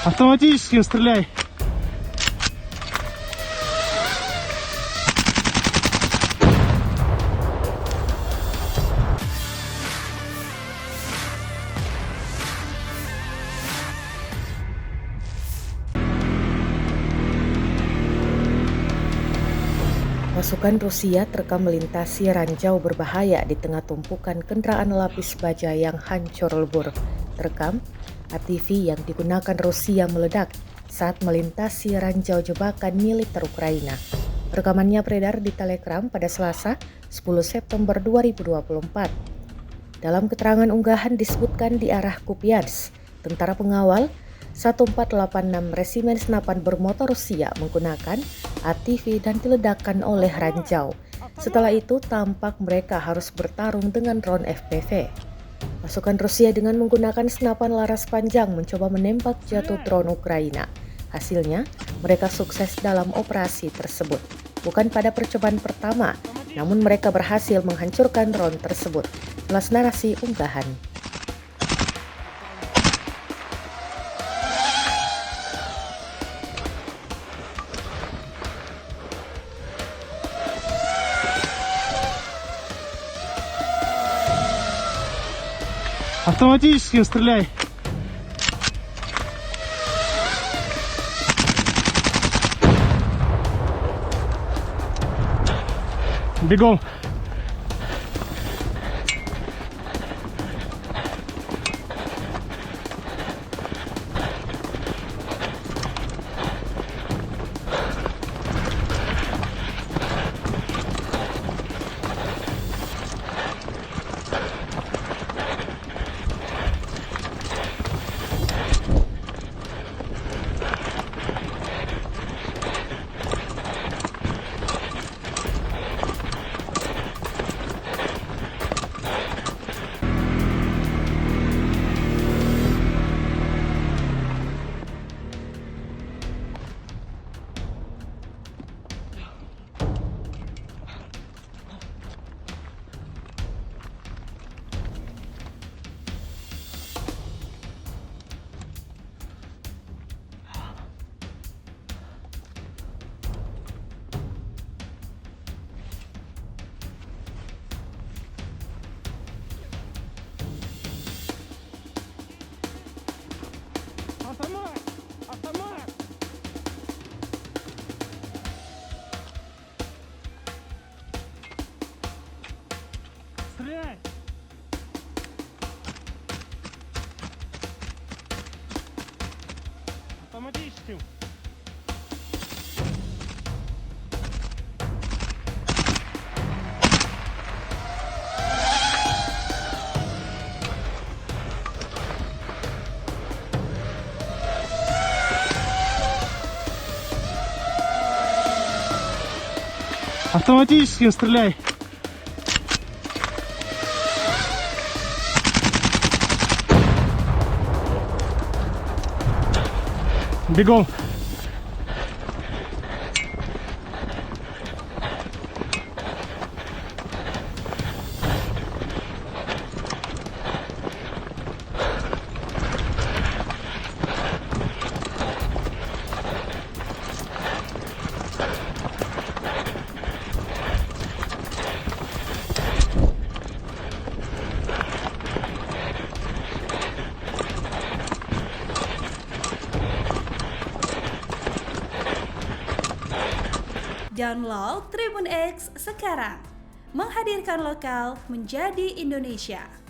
Автоматически стреляй. Pasukan Rusia terekam melintasi ranjau berbahaya di tengah tumpukan kendaraan lapis baja yang hancur lebur. Terekam, ATV yang digunakan Rusia meledak saat melintasi ranjau jebakan militer Ukraina. Rekamannya beredar di Telegram pada Selasa, 10 September 2024. Dalam keterangan unggahan disebutkan di arah Kupiansk, tentara pengawal 1486 Resimen Senapan Bermotor Rusia menggunakan ATV dan diledakkan oleh ranjau. Setelah itu tampak mereka harus bertarung dengan drone FPV. Pasukan Rusia dengan menggunakan senapan laras panjang mencoba menembak jatuh drone Ukraina. Hasilnya, mereka sukses dalam operasi tersebut. Bukan pada percobaan pertama, namun mereka berhasil menghancurkan drone tersebut. Jelas narasi unggahan. Автоматически стреляй. Бегом. Автомат! Автомат! Стреляй! Автоматическим! Автоматическим стреляй. Бегом. Download Tribun X sekarang, menghadirkan lokal menjadi Indonesia.